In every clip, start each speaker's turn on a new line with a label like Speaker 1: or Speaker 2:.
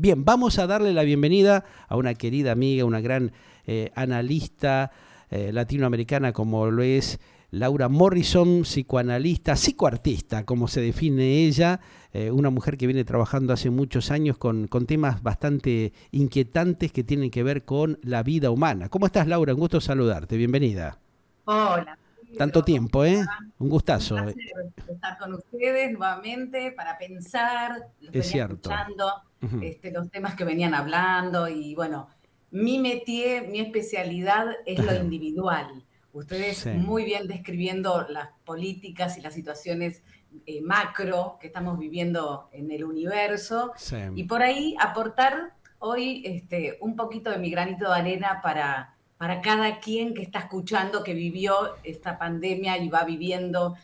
Speaker 1: Bien, vamos a darle la bienvenida a una querida amiga, una gran analista latinoamericana como lo es Laura Morrison, psicoanalista, psicoartista, como se define ella, una mujer que viene trabajando hace muchos años con temas bastante inquietantes que tienen que ver con la vida humana. ¿Cómo estás, Laura? Un gusto saludarte, bienvenida.
Speaker 2: Hola,
Speaker 1: Tanto
Speaker 2: Pedro, ¿cómo
Speaker 1: tiempo,
Speaker 2: te
Speaker 1: ¿eh?
Speaker 2: va?
Speaker 1: Un
Speaker 2: Un
Speaker 1: gustazo,
Speaker 2: placer estar con ustedes nuevamente para pensar, los
Speaker 1: es
Speaker 2: venía
Speaker 1: cierto.
Speaker 2: escuchando,
Speaker 1: Ujú.
Speaker 2: los temas que venían hablando y bueno, mi métier, mi especialidad es lo
Speaker 1: Ajá.
Speaker 2: individual. Ustedes
Speaker 1: Sí,
Speaker 2: muy bien describiendo las políticas y las situaciones macro que estamos viviendo en el universo
Speaker 1: sí.
Speaker 2: y por ahí aportar hoy un poquito de mi granito de arena para cada quien que está escuchando, que vivió esta pandemia y va viviendo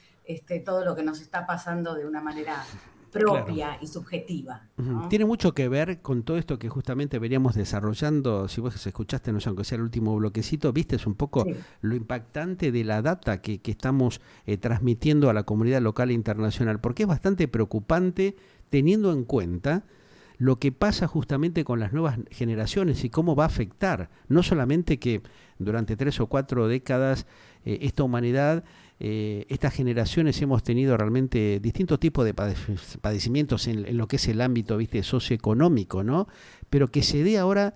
Speaker 2: todo lo que nos está pasando de una manera
Speaker 1: Claro.
Speaker 2: propia y subjetiva,
Speaker 1: Ujú.
Speaker 2: ¿no?
Speaker 1: Tiene mucho que ver con todo esto que justamente veníamos desarrollando. Si vos escuchaste, no sé, aunque sea el último bloquecito, viste, es un poco
Speaker 2: Sí.
Speaker 1: lo impactante de la data que estamos transmitiendo a la comunidad local e internacional, porque es bastante preocupante teniendo en cuenta lo que pasa justamente con las nuevas generaciones y cómo va a afectar, no solamente que durante 3 o 4 décadas esta humanidad, estas generaciones hemos tenido realmente distintos tipos de padecimientos en lo que es el ámbito, viste, socioeconómico, ¿no? Pero que se dé ahora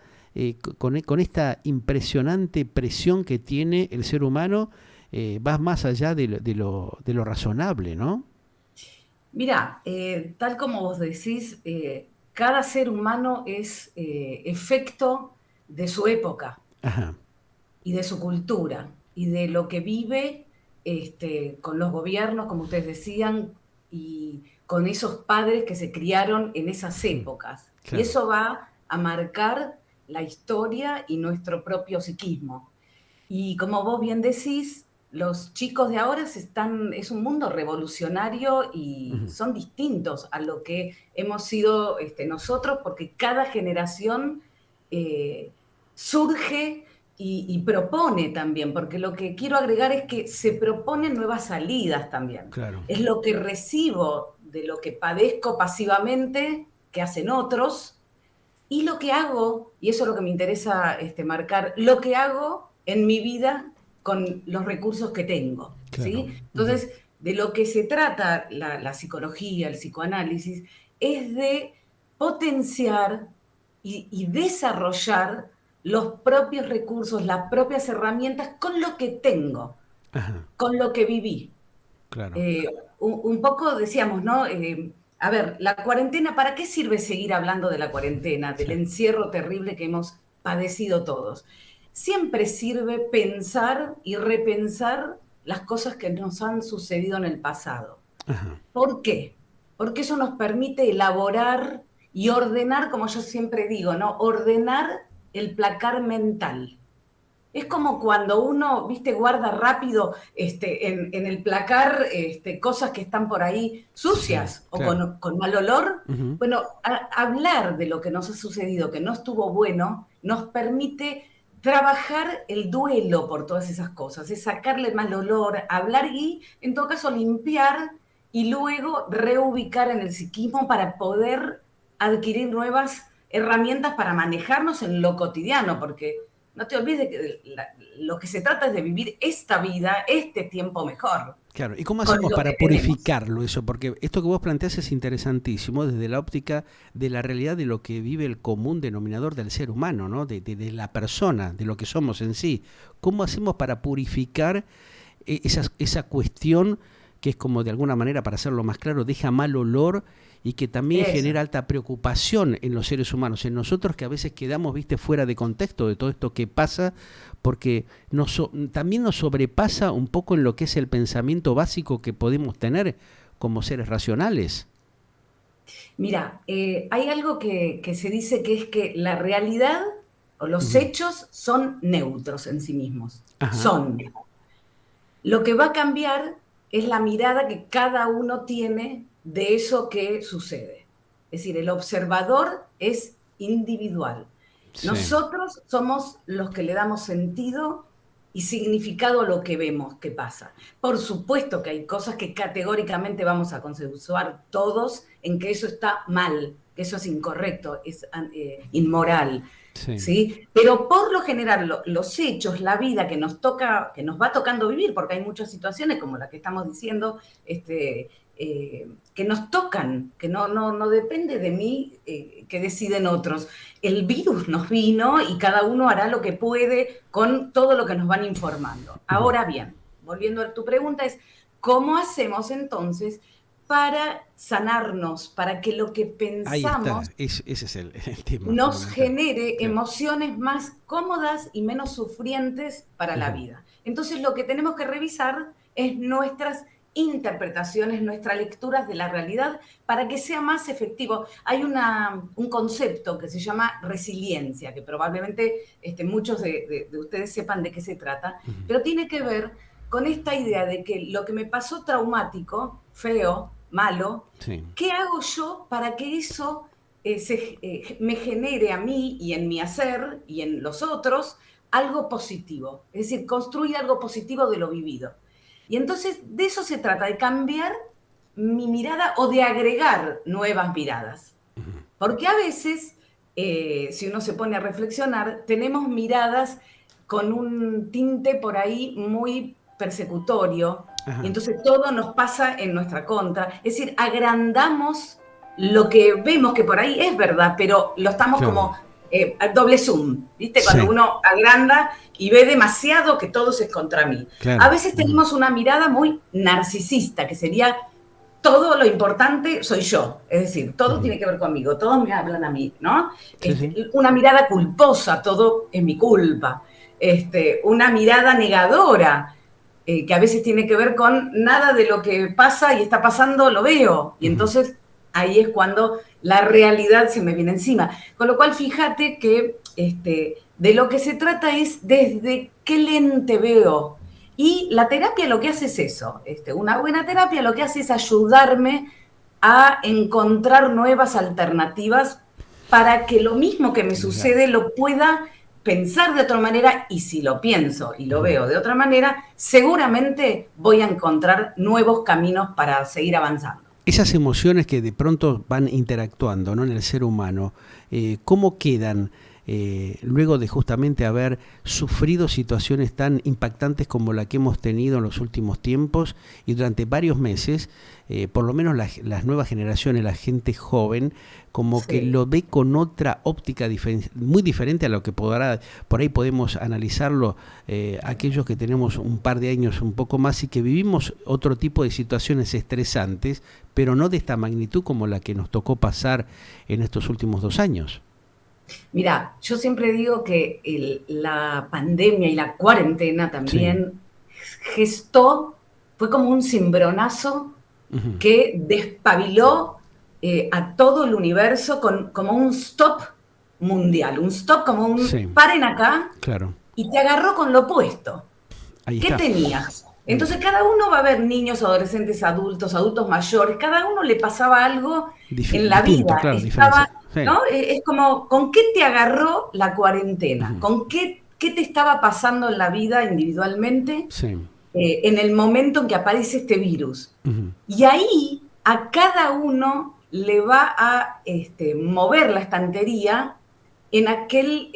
Speaker 1: con esta impresionante presión que tiene el ser humano, va más allá de lo razonable, ¿no?
Speaker 2: Mira, tal como vos decís, cada ser humano es efecto de su época
Speaker 1: Ajá,
Speaker 2: y de su cultura y de lo que vive con los gobiernos, como ustedes decían, y con esos padres que se criaron en esas épocas. Y
Speaker 1: claro.
Speaker 2: eso va a marcar la historia y nuestro propio psiquismo. Y como vos bien decís, los chicos de ahora es un mundo revolucionario y
Speaker 1: Ujú.
Speaker 2: son distintos a lo que hemos sido nosotros, porque cada generación eh, surge y propone también, porque lo que quiero agregar es que se proponen nuevas salidas también.
Speaker 1: Claro.
Speaker 2: Es lo que recibo de lo que padezco pasivamente, que hacen otros, y lo que hago, y eso es lo que me interesa marcar, lo que hago en mi vida con los recursos que tengo,
Speaker 1: Claro.
Speaker 2: ¿sí?
Speaker 1: Ujú.
Speaker 2: Entonces, de lo que se trata la psicología, el psicoanálisis, es de potenciar y desarrollar los propios recursos, las propias herramientas con lo que tengo,
Speaker 1: Ajá,
Speaker 2: con lo que viví.
Speaker 1: claro.
Speaker 2: Eh, un poco decíamos, ¿no? A ver, la cuarentena, ¿para qué sirve seguir hablando de la cuarentena, del
Speaker 1: Sí.
Speaker 2: encierro terrible que hemos padecido todos? Siempre sirve pensar y repensar las cosas que nos han sucedido en el pasado.
Speaker 1: Ajá.
Speaker 2: ¿Por qué? Porque eso nos permite elaborar y ordenar, como yo siempre digo, ¿no? Ordenar el placar mental. Es como cuando uno, viste, guarda rápido en el placar cosas que están por ahí
Speaker 1: Sí,
Speaker 2: sucias o
Speaker 1: claro.
Speaker 2: con mal olor.
Speaker 1: Ujú.
Speaker 2: Bueno, hablar de lo que nos ha sucedido, que no estuvo bueno, nos permite trabajar el duelo por todas esas cosas, es sacarle mal olor, hablar y, en todo caso, limpiar y luego reubicar en el psiquismo para poder adquirir nuevas herramientas para manejarnos en lo cotidiano, porque no te olvides que lo que se trata es de vivir esta vida, este tiempo mejor,
Speaker 1: Claro, ¿y cómo
Speaker 2: con
Speaker 1: hacemos
Speaker 2: lo que
Speaker 1: para
Speaker 2: tenemos.
Speaker 1: purificarlo eso? Porque esto que vos planteás es interesantísimo desde la óptica de la realidad de lo que vive el común denominador del ser humano, ¿no? De la persona, de lo que somos en sí. ¿Cómo hacemos para purificar esa cuestión que es como de alguna manera, para hacerlo más claro, deja mal olor y que también
Speaker 2: Eso.
Speaker 1: genera alta preocupación en los seres humanos, en nosotros que a veces quedamos, viste, fuera de contexto de todo esto que pasa, porque también nos sobrepasa un poco en lo que es el pensamiento básico que podemos tener como seres racionales.
Speaker 2: Mira, hay algo que se dice que es que la realidad o los
Speaker 1: Ujú.
Speaker 2: hechos son neutros en sí mismos.
Speaker 1: Ajá,
Speaker 2: Son. Lo que va a cambiar es la mirada que cada uno tiene de eso que sucede. Es decir, el observador es individual.
Speaker 1: sí,
Speaker 2: Nosotros somos los que le damos sentido y significado a lo que vemos que pasa. Por supuesto que hay cosas que categóricamente vamos a consensuar todos en que eso está mal, que eso es incorrecto, es inmoral.
Speaker 1: Sí.
Speaker 2: ¿Sí? Pero por lo general los hechos, la vida que nos toca, que nos va tocando vivir, porque hay muchas situaciones como las que estamos diciendo, que nos tocan, que no depende de mí, que deciden otros. El virus nos vino y cada uno hará lo que puede con todo lo que nos van informando. Ahora bien, volviendo a tu pregunta, es ¿cómo hacemos entonces para sanarnos, para que lo que
Speaker 1: Ahí está,
Speaker 2: pensamos
Speaker 1: ese es el tema
Speaker 2: nos
Speaker 1: fundamental.
Speaker 2: genere
Speaker 1: Claro.
Speaker 2: emociones más cómodas y menos sufrientes para la vida? Entonces lo que tenemos que revisar es nuestras interpretaciones, nuestras lecturas de la realidad para que sea más efectivo. Hay un concepto que se llama resiliencia, que probablemente muchos de ustedes sepan de qué se trata, pero tiene que ver con esta idea de que lo que me pasó traumático, feo, malo,
Speaker 1: Sí.
Speaker 2: ¿qué hago yo para que eso me genere a mí y en mi hacer y en los otros algo positivo? Es decir, construir algo positivo de lo vivido. Y entonces de eso se trata, de cambiar mi mirada o de agregar nuevas miradas. Porque a veces, si uno se pone a reflexionar, tenemos miradas con un tinte por ahí muy persecutorio, y
Speaker 1: Ajá.
Speaker 2: entonces todo nos pasa en nuestra contra. Es decir, agrandamos lo que vemos que por ahí es verdad, pero lo estamos
Speaker 1: Claro.
Speaker 2: como a doble zoom, ¿viste? Cuando
Speaker 1: Sí.
Speaker 2: uno agranda y ve demasiado que todo es contra mí. A
Speaker 1: Claro.
Speaker 2: veces tenemos una mirada muy narcisista, que sería todo lo importante soy yo, es decir, todo tiene que ver conmigo, todos me hablan a mí, ¿no?
Speaker 1: Sí, sí.
Speaker 2: Una mirada culposa, todo es mi culpa. Una mirada negadora, que a veces tiene que ver con nada de lo que pasa y está pasando lo veo. Y entonces ahí es cuando la realidad se me viene encima. Con lo cual, fíjate que de lo que se trata es desde qué lente veo. Y la terapia lo que hace es eso. Una buena terapia lo que hace es ayudarme a encontrar nuevas alternativas para que lo mismo que me
Speaker 1: Utilizar.
Speaker 2: sucede lo pueda pensar de otra manera, y si lo pienso y lo veo de otra manera, seguramente voy a encontrar nuevos caminos para seguir avanzando.
Speaker 1: Esas emociones que de pronto van interactuando, ¿no?, en el ser humano, ¿cómo quedan luego de justamente haber sufrido situaciones tan impactantes como la que hemos tenido en los últimos tiempos y durante varios meses? Por lo menos las nuevas generaciones, la gente joven, como que
Speaker 2: Sí.
Speaker 1: lo ve con otra óptica muy diferente a lo que por ahí podemos analizarlo aquellos que tenemos un par de años un poco más y que vivimos otro tipo de situaciones estresantes, pero no de esta magnitud como la que nos tocó pasar en estos últimos 2 años.
Speaker 2: Mira, yo siempre digo que la pandemia y la cuarentena
Speaker 1: Sí.
Speaker 2: también fue como un cimbronazo
Speaker 1: Ujú.
Speaker 2: que despabiló a todo el universo como un stop mundial, un stop como un
Speaker 1: Sí,
Speaker 2: paren acá,
Speaker 1: claro.
Speaker 2: y te agarró con lo opuesto.
Speaker 1: Ahí
Speaker 2: ¿Qué
Speaker 1: está.
Speaker 2: tenías? Entonces cada uno va a ver niños, adolescentes, adultos mayores, cada uno le pasaba algo en la
Speaker 1: Distinto,
Speaker 2: vida,
Speaker 1: claro, diferencia.
Speaker 2: estaba,
Speaker 1: Sí.
Speaker 2: ¿no? Es como, ¿con qué te agarró la cuarentena? ¿Con qué te estaba pasando en la vida individualmente
Speaker 1: Sí.
Speaker 2: en el momento en que aparece este virus?
Speaker 1: Ujú.
Speaker 2: Y ahí a cada uno le va a mover la estantería en aquel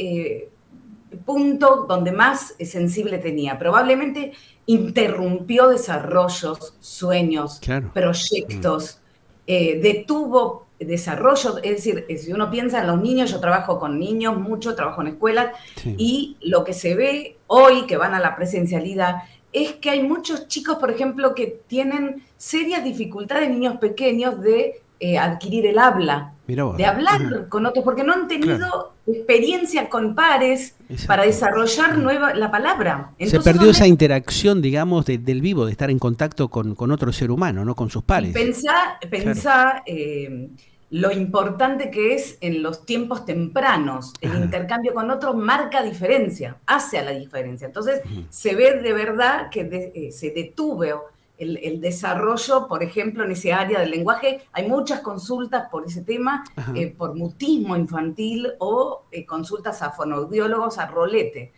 Speaker 2: punto donde más sensible tenía. Probablemente interrumpió desarrollos, sueños,
Speaker 1: Claro.
Speaker 2: proyectos, detuvo desarrollo. Es decir, si uno piensa en los niños, yo trabajo con niños mucho, trabajo en escuelas,
Speaker 1: Sí.
Speaker 2: y lo que se ve hoy que van a la presencialidad es que hay muchos chicos, por ejemplo, que tienen serias dificultades, niños pequeños, de adquirir el habla,
Speaker 1: Mira vos.
Speaker 2: de hablar
Speaker 1: Ajá.
Speaker 2: con otros, porque no han
Speaker 1: Claro.
Speaker 2: tenido experiencia con pares para
Speaker 1: Exacto.
Speaker 2: desarrollar la palabra.
Speaker 1: Se
Speaker 2: Entonces
Speaker 1: perdió
Speaker 2: son
Speaker 1: esa interacción, digamos, del vivo, de estar en contacto con otro ser humano, ¿no? Con sus
Speaker 2: y
Speaker 1: pares.
Speaker 2: pensá,
Speaker 1: Claro.
Speaker 2: pensá lo importante que es en los tiempos tempranos. El
Speaker 1: Ajá.
Speaker 2: intercambio con otros marca diferencia, hace a la diferencia. Entonces se ve de verdad que se detuvo el desarrollo, por ejemplo, en ese área del lenguaje. Hay muchas consultas por ese tema,
Speaker 1: Ajá.
Speaker 2: por mutismo infantil o consultas a fonoaudiólogos, a rolete.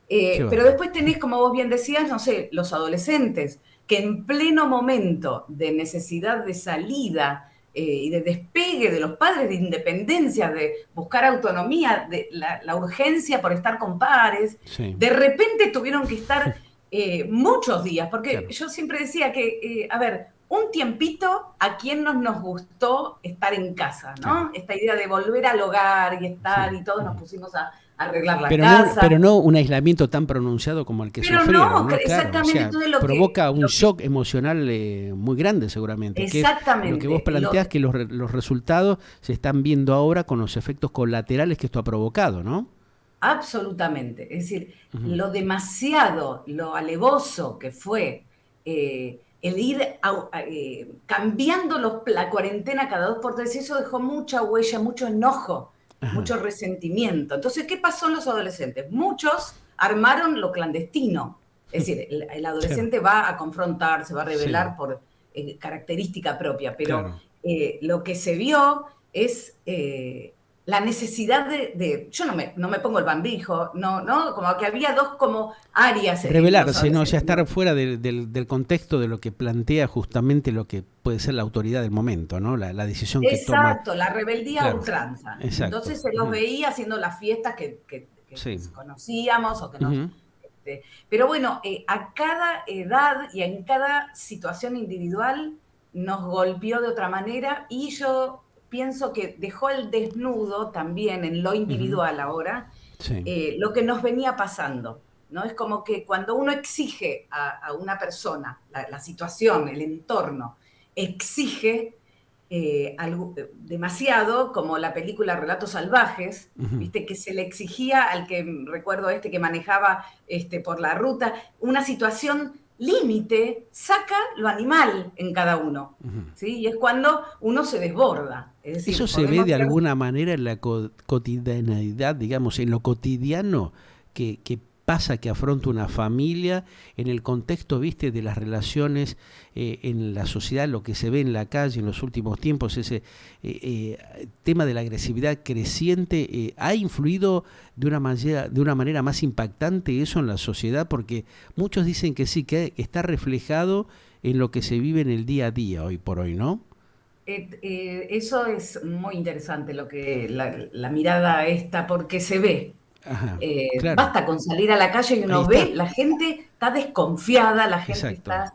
Speaker 1: Qué
Speaker 2: Pero
Speaker 1: bárbaro.
Speaker 2: después tenés, como vos bien decías, no sé, los adolescentes, que en pleno momento de necesidad de salida y de despegue de los padres, de independencia, de buscar autonomía, de la urgencia por estar con pares,
Speaker 1: Sí,
Speaker 2: de repente tuvieron que estar muchos días, porque
Speaker 1: claro.
Speaker 2: yo siempre decía que, a ver, un tiempito a quien nos gustó estar en casa,
Speaker 1: Claro.
Speaker 2: ¿no? Esta idea de volver al hogar y estar
Speaker 1: Sí.
Speaker 2: y todos nos pusimos a arreglar la
Speaker 1: Pero
Speaker 2: casa,
Speaker 1: no un aislamiento tan pronunciado como el que
Speaker 2: pero
Speaker 1: sufrieron,
Speaker 2: no,
Speaker 1: ¿no? Claro, o
Speaker 2: exactamente
Speaker 1: sea,
Speaker 2: todo
Speaker 1: provoca un shock emocional muy grande seguramente, que es lo que vos
Speaker 2: exactamente,
Speaker 1: planteás, que los resultados se están viendo ahora con los efectos colaterales que esto ha provocado, ¿no?
Speaker 2: absolutamente. Es decir,
Speaker 1: Ujú.
Speaker 2: lo demasiado, lo alevoso que fue el ir cambiando la cuarentena cada 2 por 3, eso dejó mucha huella, mucho enojo,
Speaker 1: Ajá,
Speaker 2: mucho resentimiento. Entonces, ¿qué pasó en los adolescentes? Muchos armaron lo clandestino. Es decir, el
Speaker 1: claro,
Speaker 2: adolescente va a confrontar, se va a
Speaker 1: sí,
Speaker 2: rebelar por característica propia, pero
Speaker 1: claro.
Speaker 2: lo que se vio es la necesidad yo no me pongo el bambijo, no, como que había dos como áreas en los
Speaker 1: Revelarse, ¿no? O sea,
Speaker 2: adolescentes,
Speaker 1: estar
Speaker 2: ¿no?
Speaker 1: fuera del contexto de lo que plantea justamente lo que puede ser la autoridad del momento, ¿no? La decisión que toma.
Speaker 2: Exacto, la rebeldía a
Speaker 1: Claro,
Speaker 2: ultranza.
Speaker 1: exacto.
Speaker 2: Entonces se los
Speaker 1: Ujú.
Speaker 2: veía haciendo las fiestas que
Speaker 1: Sí.
Speaker 2: conocíamos o que nos...
Speaker 1: Ujú.
Speaker 2: Pero bueno, a cada edad y en cada situación individual nos golpeó de otra manera y yo pienso que dejó el desnudo también en lo
Speaker 1: Ujú.
Speaker 2: individual ahora,
Speaker 1: Sí.
Speaker 2: lo que nos venía pasando. ¿No? Es como que cuando uno exige a una persona, la situación, el entorno, exige demasiado, como la película Relatos Salvajes,
Speaker 1: Ujú.
Speaker 2: ¿viste? Que se le exigía al que, recuerdo que manejaba por la ruta, una situación límite, saca lo animal en cada uno.
Speaker 1: Ujú.
Speaker 2: ¿Sí? Y es cuando uno se desborda. Es
Speaker 1: Eso
Speaker 2: decir,
Speaker 1: se ve
Speaker 2: podemos
Speaker 1: de
Speaker 2: ver.
Speaker 1: alguna manera en la cotidianidad, digamos, en lo cotidiano que pasa, que afronta una familia, en el contexto, viste, de las relaciones en la sociedad, lo que se ve en la calle en los últimos tiempos, ese tema de la agresividad creciente, ¿ha influido de una manera más impactante eso en la sociedad? Porque muchos dicen que sí, que está reflejado en lo que se vive en el día a día hoy por hoy, ¿no?
Speaker 2: Eso es muy interesante, lo que la mirada esta, porque se ve.
Speaker 1: Ajá, claro.
Speaker 2: Basta con salir a la calle y
Speaker 1: Ahí
Speaker 2: uno
Speaker 1: está,
Speaker 2: ve, la gente está desconfiada, la gente
Speaker 1: exacto.
Speaker 2: está,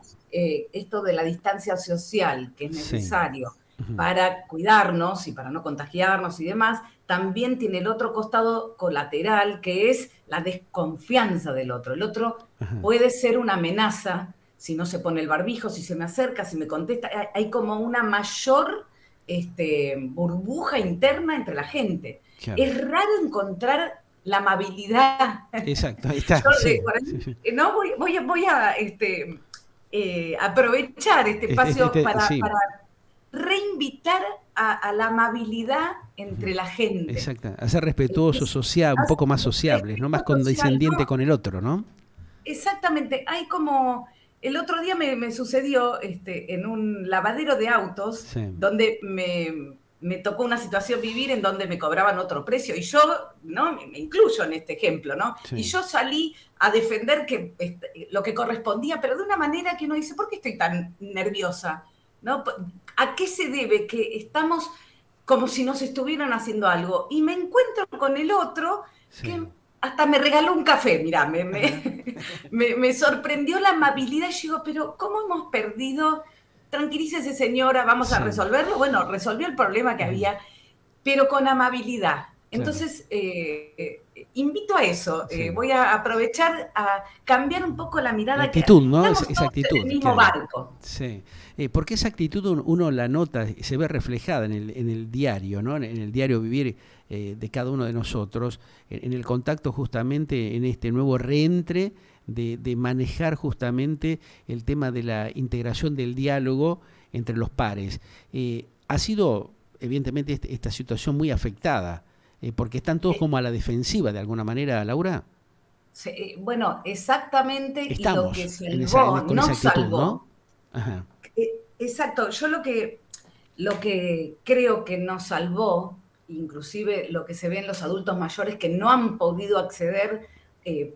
Speaker 2: esto de la distancia social que es
Speaker 1: Sí.
Speaker 2: necesario
Speaker 1: Ujú.
Speaker 2: para cuidarnos y para no contagiarnos y demás, también tiene el otro costado colateral que es la desconfianza del otro. El otro
Speaker 1: Ajá.
Speaker 2: puede ser una amenaza si no se pone el barbijo, si se me acerca, si me contesta. Hay como una mayor burbuja interna entre la gente.
Speaker 1: Claro.
Speaker 2: Es raro encontrar la amabilidad.
Speaker 1: Exacto, ahí está,
Speaker 2: Yo,
Speaker 1: sí.
Speaker 2: por
Speaker 1: Sí,
Speaker 2: ahí,
Speaker 1: sí.
Speaker 2: no, voy a aprovechar este espacio
Speaker 1: Sí,
Speaker 2: para reinvitar a la amabilidad entre la gente.
Speaker 1: exacto. Hacer respetuoso, un poco más sociables, no más
Speaker 2: Respeto social,
Speaker 1: condescendiente
Speaker 2: ¿no?
Speaker 1: con el otro, ¿no?
Speaker 2: Exactamente, hay como, el otro día me sucedió en un lavadero de autos
Speaker 1: Sí,
Speaker 2: donde me tocó una situación vivir en donde me cobraban otro precio y yo, ¿no? Me incluyo en este ejemplo, ¿no? Y
Speaker 1: sí,
Speaker 2: yo salí a defender lo que correspondía, pero de una manera que uno dice, ¿por qué estoy tan nerviosa? ¿No? ¿A qué se debe que estamos como si nos estuvieran haciendo algo? Y me encuentro con el otro
Speaker 1: sí.
Speaker 2: que hasta me regaló un café, mirá,
Speaker 1: Ajá.
Speaker 2: me sorprendió la amabilidad y digo, pero ¿cómo hemos perdido? Tranquilícese señora, vamos a
Speaker 1: Sí,
Speaker 2: resolverlo. Bueno, resolvió el problema que había, pero con amabilidad.
Speaker 1: claro.
Speaker 2: Entonces, invito a eso.
Speaker 1: Sí.
Speaker 2: Voy a aprovechar a cambiar un poco la
Speaker 1: La
Speaker 2: mirada que
Speaker 1: actitud, ¿no?
Speaker 2: estamos
Speaker 1: Esa
Speaker 2: todos en el
Speaker 1: actitud,
Speaker 2: mismo
Speaker 1: claro.
Speaker 2: barco.
Speaker 1: Sí. Porque esa actitud uno la nota, se ve reflejada en el diario, ¿no? En el diario vivir de cada uno de nosotros, en el contacto justamente en este nuevo reentre de manejar justamente el tema de la integración del diálogo entre los pares. Ha sido, evidentemente, esta situación muy afectada, porque están todos
Speaker 2: Eh,
Speaker 1: como a la defensiva de alguna manera, Laura.
Speaker 2: bueno, exactamente, y lo que
Speaker 1: Estamos
Speaker 2: salvó,
Speaker 1: con esa
Speaker 2: nos
Speaker 1: actitud, ¿no?
Speaker 2: salvó.
Speaker 1: Ajá.
Speaker 2: Exacto, yo lo que creo que nos salvó, inclusive lo que se ve en los adultos mayores que no han podido acceder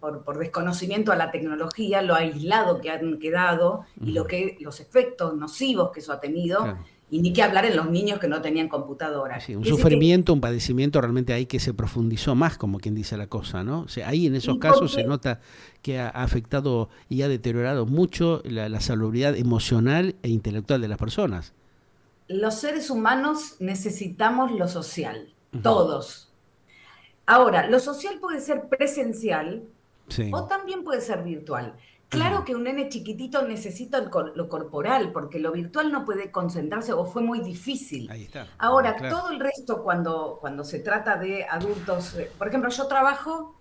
Speaker 2: por desconocimiento a la tecnología, lo aislado que han quedado y
Speaker 1: Ujú.
Speaker 2: los efectos nocivos que eso ha tenido,
Speaker 1: Claro.
Speaker 2: Y ni qué hablar en los niños que no tenían computadora.
Speaker 1: Sí, un sufrimiento, un padecimiento realmente ahí que se profundizó más, como quien dice la cosa, ¿no? O sea, ahí en esos
Speaker 2: Y
Speaker 1: casos se
Speaker 2: porque
Speaker 1: nota que ha afectado y ha deteriorado mucho la salubridad emocional e intelectual de las personas.
Speaker 2: los seres humanos necesitamos lo social,
Speaker 1: Ujú.
Speaker 2: todos. Ahora, lo social puede ser presencial
Speaker 1: Sí.
Speaker 2: o también puede ser virtual.
Speaker 1: Ujú.
Speaker 2: Claro que un nene chiquitito necesita lo corporal, porque lo virtual no puede concentrarse o fue muy difícil.
Speaker 1: Ahí está,
Speaker 2: Ahora,
Speaker 1: claro.
Speaker 2: todo el resto, cuando se trata de adultos, por ejemplo, yo trabajo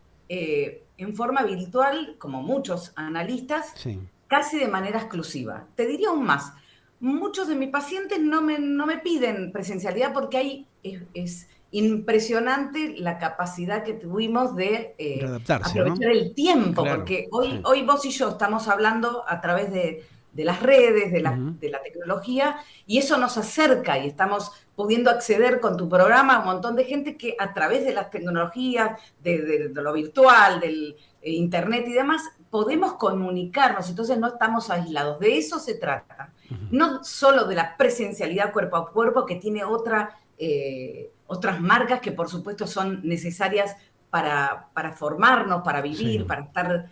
Speaker 2: en forma virtual, como muchos analistas,
Speaker 1: Sí.
Speaker 2: casi de manera exclusiva. Te diría aún más, muchos de mis pacientes no me piden presencialidad porque es impresionante la capacidad que tuvimos de
Speaker 1: De adaptarse, ¿no?
Speaker 2: aprovechar el tiempo,
Speaker 1: Claro,
Speaker 2: porque
Speaker 1: sí.
Speaker 2: hoy vos y yo estamos hablando a través de las redes,
Speaker 1: Ujú.
Speaker 2: de la tecnología, y eso nos acerca y estamos pudiendo acceder con tu programa a un montón de gente que a través de las tecnologías, de lo virtual, del internet y demás, podemos comunicarnos, entonces no estamos aislados. De eso se trata.
Speaker 1: Ujú.
Speaker 2: No solo de la presencialidad cuerpo a cuerpo, que tiene otras marcas que por supuesto son necesarias para formarnos, para
Speaker 1: Sí.
Speaker 2: vivir, para estar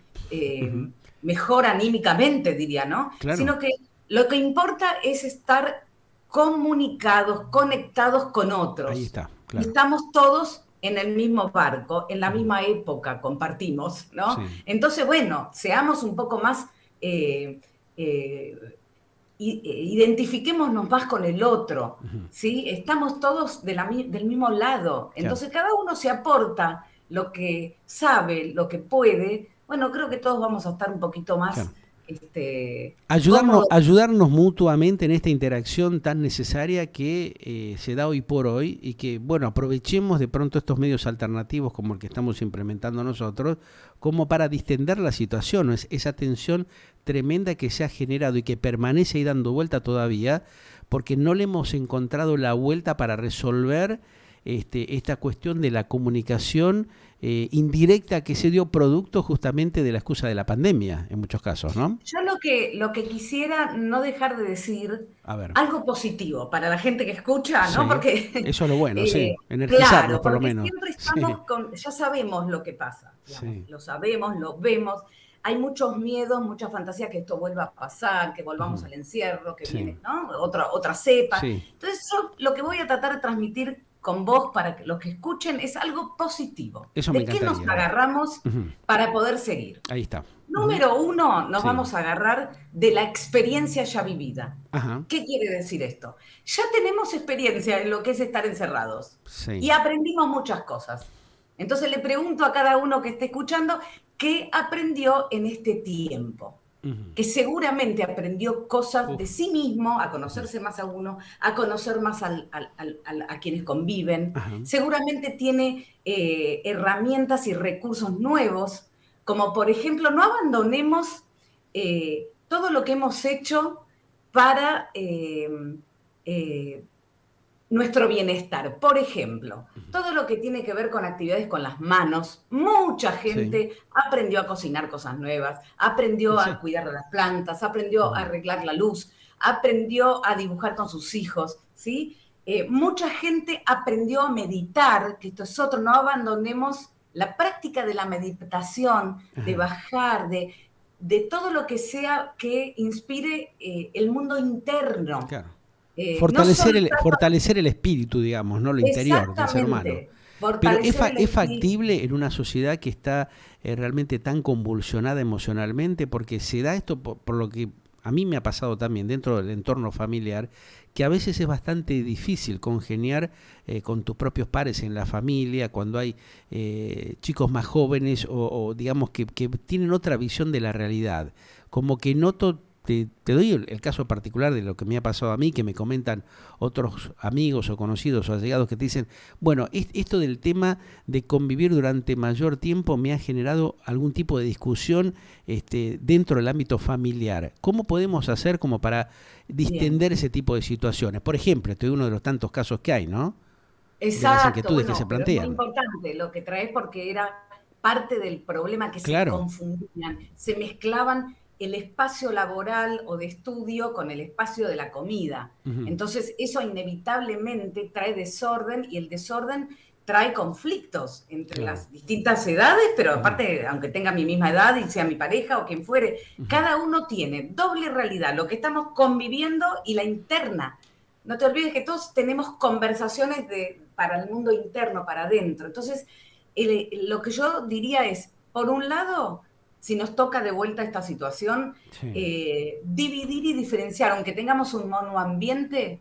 Speaker 1: Ujú.
Speaker 2: mejor anímicamente, diría, ¿no?
Speaker 1: Claro,
Speaker 2: Sino que lo que importa es estar comunicados, conectados con
Speaker 1: ahí
Speaker 2: otros.
Speaker 1: está,
Speaker 2: Y
Speaker 1: claro.
Speaker 2: estamos todos en el mismo barco, en la
Speaker 1: Ujú.
Speaker 2: misma época compartimos, ¿no?
Speaker 1: Sí.
Speaker 2: Entonces, bueno, seamos un poco más, eh, eh, identifiquémonos más con el otro,
Speaker 1: Ujú.
Speaker 2: ¿sí? Estamos todos del mismo lado,
Speaker 1: Claro,
Speaker 2: entonces cada uno se aporta lo que sabe, lo que puede. Bueno, creo que todos vamos a estar un poquito más
Speaker 1: claro. Ayudarnos,
Speaker 2: cómodos.
Speaker 1: ayudarnos mutuamente en esta interacción tan necesaria que se da hoy por hoy y que, bueno, aprovechemos de pronto estos medios alternativos como el que estamos implementando nosotros, como para distender la situación, ¿no? Esa tensión tremenda que se ha generado y que permanece ahí dando vuelta todavía, porque no le hemos encontrado la vuelta para resolver esta cuestión de la comunicación indirecta que se dio producto justamente de la excusa de la pandemia, en muchos casos, ¿no?
Speaker 2: Yo lo que quisiera no dejar de decir
Speaker 1: A ver,
Speaker 2: algo positivo para la gente que escucha, ¿no?
Speaker 1: sí,
Speaker 2: Porque,
Speaker 1: eso es lo bueno, sí, energizarnos
Speaker 2: claro,
Speaker 1: por lo
Speaker 2: porque
Speaker 1: menos,
Speaker 2: siempre
Speaker 1: sí,
Speaker 2: estamos ya sabemos lo que pasa, digamos,
Speaker 1: sí,
Speaker 2: lo sabemos, lo vemos. Hay muchos miedos, mucha fantasía que esto vuelva a pasar, que volvamos
Speaker 1: ujú,
Speaker 2: al encierro, que
Speaker 1: sí,
Speaker 2: viene, ¿no? Otra cepa.
Speaker 1: sí,
Speaker 2: Entonces, yo lo que voy a tratar de transmitir con vos para que los que escuchen es algo positivo.
Speaker 1: eso me
Speaker 2: ¿De qué nos
Speaker 1: encantaría, a ver,
Speaker 2: agarramos
Speaker 1: ujú,
Speaker 2: para poder seguir?
Speaker 1: ahí está, ujú,
Speaker 2: Número uno, nos
Speaker 1: sí,
Speaker 2: vamos a agarrar de la experiencia ya vivida.
Speaker 1: ajá,
Speaker 2: ¿Qué quiere decir esto? Ya tenemos experiencia en lo que es estar encerrados
Speaker 1: sí,
Speaker 2: y aprendimos muchas cosas. Entonces le pregunto a cada uno que esté escuchando qué aprendió en este tiempo.
Speaker 1: ujú,
Speaker 2: Que seguramente aprendió cosas de
Speaker 1: uf,
Speaker 2: sí mismo, a
Speaker 1: ujú,
Speaker 2: conocerse más a uno, a conocer más a quienes conviven.
Speaker 1: ajá,
Speaker 2: Seguramente tiene herramientas y recursos nuevos, como por ejemplo, no abandonemos todo lo que hemos hecho para eh, nuestro bienestar. Por ejemplo, todo lo que tiene que ver con actividades con las manos, mucha
Speaker 1: sí,
Speaker 2: gente aprendió a cocinar cosas nuevas, aprendió
Speaker 1: sí,
Speaker 2: a cuidar de las plantas, aprendió a
Speaker 1: ujú,
Speaker 2: arreglar la luz, aprendió a dibujar con sus hijos, ¿sí? Mucha gente aprendió a meditar, que esto es otro, no abandonemos la práctica de la meditación, de
Speaker 1: ajá,
Speaker 2: bajar, de todo lo que sea que inspire el mundo interno.
Speaker 1: claro.
Speaker 2: No solo
Speaker 1: Fortalecer el espíritu, digamos, no lo interior del ser humano.
Speaker 2: exactamente,
Speaker 1: Pero
Speaker 2: fortalecer el
Speaker 1: es
Speaker 2: espíritu.
Speaker 1: factible en una sociedad que está realmente tan convulsionada emocionalmente, porque se da esto por lo que a mí me ha pasado también dentro del entorno familiar, que a veces es bastante difícil congeniar con tus propios pares en la familia, cuando hay chicos más jóvenes o digamos que tienen otra visión de la realidad. Como que noto te doy el caso particular de lo que me ha pasado a mí, que me comentan otros amigos o conocidos o allegados que te dicen, bueno, esto del tema de convivir durante mayor tiempo me ha generado algún tipo de discusión dentro del ámbito familiar. ¿Cómo podemos hacer como para
Speaker 2: Bien,
Speaker 1: distender ese tipo de situaciones? Por ejemplo, este es uno de los tantos casos que hay, ¿no? De las
Speaker 2: exacto,
Speaker 1: inquietudes que se
Speaker 2: bueno, pero es muy
Speaker 1: plantean.
Speaker 2: importante lo que traes porque era parte del problema que se
Speaker 1: Claro.
Speaker 2: confundían, se mezclaban el espacio laboral o de estudio con el espacio de la comida. Entonces, eso inevitablemente trae desorden y el desorden trae conflictos entre las distintas edades, pero aparte, aunque tenga mi misma edad y sea mi pareja o quien fuere, cada uno tiene doble realidad, lo que estamos conviviendo y la interna. No te olvides que todos tenemos conversaciones para el mundo interno, para adentro. Entonces, lo que yo diría es, por un lado, si nos toca de vuelta esta situación, dividir y diferenciar, aunque tengamos un monoambiente,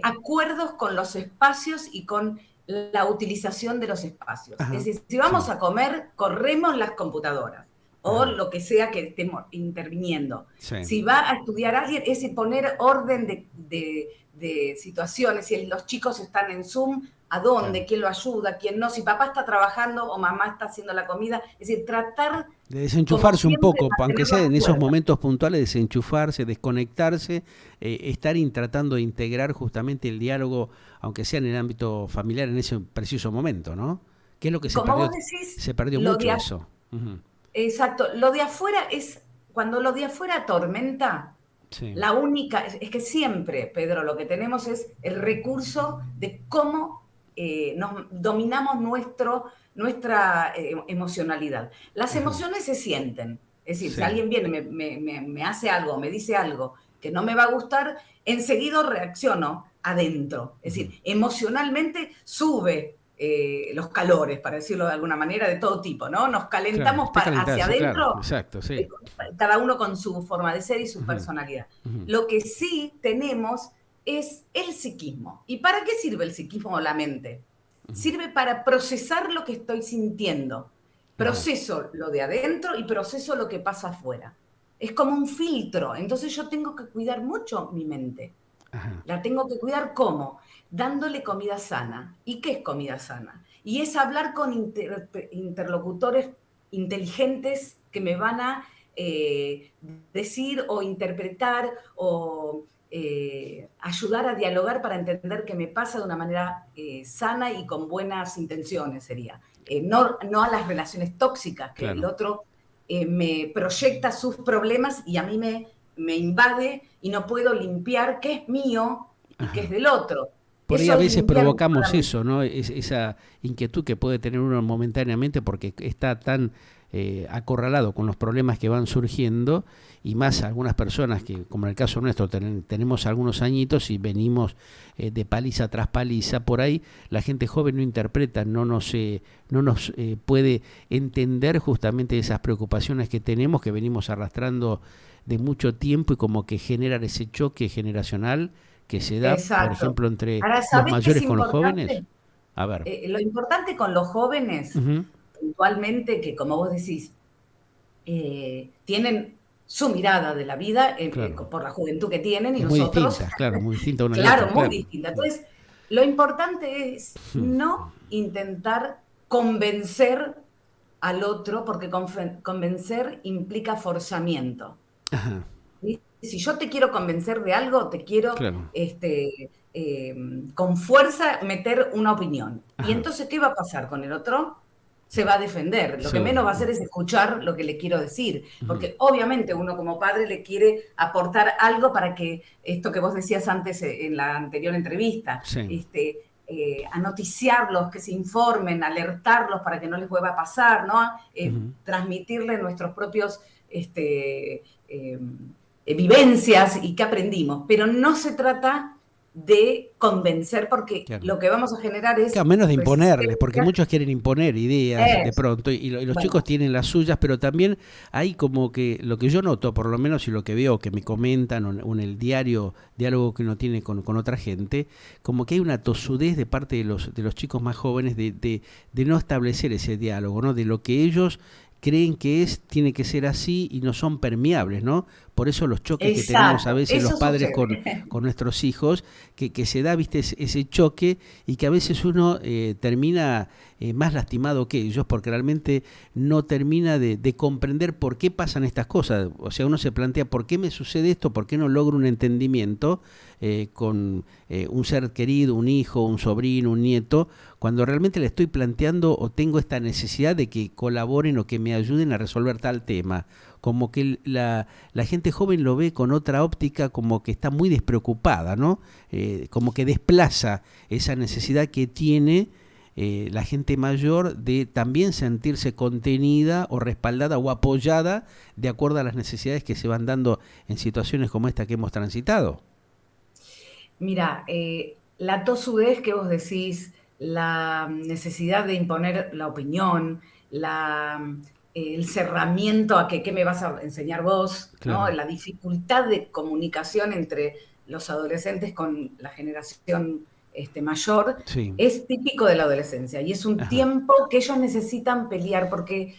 Speaker 2: acuerdos con los espacios y con la utilización de los espacios. Es decir, si vamos a comer, corremos las computadoras o lo que sea que estemos interviniendo. Si va a estudiar alguien, es poner orden de situaciones. Si los chicos están en Zoom, ¿a dónde? ¿Quién lo ayuda? ¿Quién no? Si papá está trabajando o mamá está haciendo la comida. Es decir, tratar
Speaker 1: de desenchufarse un poco, aunque sea en esos
Speaker 2: cuerda.
Speaker 1: momentos puntuales, desenchufarse, desconectarse, estar tratando de integrar justamente el diálogo, aunque sea en el ámbito familiar, en ese preciso momento, ¿no? ¿Qué es lo que se
Speaker 2: Como
Speaker 1: perdió?
Speaker 2: vos decís,
Speaker 1: Se perdió mucho eso.
Speaker 2: Exacto. Lo de afuera es, cuando lo de afuera atormenta, la única, es que siempre, Pedro, lo que tenemos es el recurso de cómo nos dominamos nuestra emocionalidad. Las emociones se sienten. Es decir, si alguien viene, me hace algo, me dice algo que no me va a gustar, enseguida reacciono adentro. Es decir, emocionalmente sube los calores, para decirlo de alguna manera, de todo tipo, ¿no? Nos calentamos hacia adentro,
Speaker 1: claro. Exacto,
Speaker 2: cada uno con su forma de ser y su personalidad. Lo que sí tenemos es el psiquismo. ¿Y para qué sirve el psiquismo o la mente? Sirve para procesar lo que estoy sintiendo. Proceso lo de adentro y proceso lo que pasa afuera. Es como un filtro. Entonces yo tengo que cuidar mucho mi mente. La tengo que cuidar ¿cómo? Dándole comida sana. ¿Y qué es comida sana? Y es hablar con interlocutores inteligentes que me van a decir o interpretar o ayudar a dialogar para entender qué me pasa de una manera sana y con buenas intenciones sería. No a las relaciones tóxicas, que el otro me proyecta sus problemas y a mí me invade y no puedo limpiar qué es mío y qué es del otro.
Speaker 1: Por ahí a veces provocamos eso, ¿no? Esa inquietud que puede tener uno momentáneamente porque está tan acorralado con los problemas que van surgiendo, y más algunas personas que, como en el caso nuestro, tenemos algunos añitos y venimos de paliza tras paliza. Por ahí la gente joven no interpreta, no nos puede entender justamente esas preocupaciones que tenemos, que venimos arrastrando de mucho tiempo, y como que generan ese choque generacional que se da, por ejemplo, entre los mayores con los jóvenes. A ver.
Speaker 2: Lo importante con los jóvenes, puntualmente, que como vos decís, tienen su mirada de la vida por la juventud que tienen, y
Speaker 1: muy
Speaker 2: nosotros...
Speaker 1: Distinta, claro, muy distinta una
Speaker 2: claro, muy distinta. Entonces, lo importante es no intentar convencer al otro, porque convencer implica forzamiento. Si yo te quiero convencer de algo, te quiero con fuerza meter una opinión. Y entonces, ¿qué va a pasar con el otro? Se va a defender. Lo que menos va a hacer es escuchar lo que le quiero decir. Porque obviamente uno como padre le quiere aportar algo para que esto que vos decías antes en la anterior entrevista, a noticiarlos, que se informen, alertarlos para que no les vuelva a pasar, ¿no? Transmitirles nuestros propios vivencias y qué aprendimos. Pero no se trata de convencer, porque lo que vamos a generar es...
Speaker 1: Claro, menos de imponerles, porque muchos quieren imponer ideas de pronto, y los chicos tienen las suyas, pero también hay como que, lo que yo noto por lo menos, y lo que veo que me comentan o en el diálogo que uno tiene con otra gente, como que hay una tosudez de parte de los chicos más jóvenes de no establecer ese diálogo, ¿no? De lo que ellos creen que tiene que ser así, y no son permeables, ¿no? Por eso los choques que tenemos a veces los padres con nuestros hijos, que se da, viste, ese choque, y que a veces uno termina más lastimado que ellos, porque realmente no termina de comprender por qué pasan estas cosas. O sea, uno se plantea, ¿por qué me sucede esto? ¿Por qué no logro un entendimiento con un ser querido, un hijo, un sobrino, un nieto, cuando realmente le estoy planteando o tengo esta necesidad de que colaboren o que me ayuden a resolver tal tema? como que la gente joven lo ve con otra óptica, como que está muy despreocupada, ¿no? Como que desplaza esa necesidad que tiene la gente mayor de también sentirse contenida o respaldada o apoyada de acuerdo a las necesidades que se van dando en situaciones como esta que hemos transitado.
Speaker 2: Mira, la tosudez que vos decís, la necesidad de imponer la opinión, el cerramiento a que qué me vas a enseñar vos, ¿no?
Speaker 1: Claro.
Speaker 2: La dificultad de comunicación entre los adolescentes con la generación mayor,
Speaker 1: Sí.
Speaker 2: es típico de la adolescencia y es un
Speaker 1: Ajá.
Speaker 2: tiempo que ellos necesitan pelear porque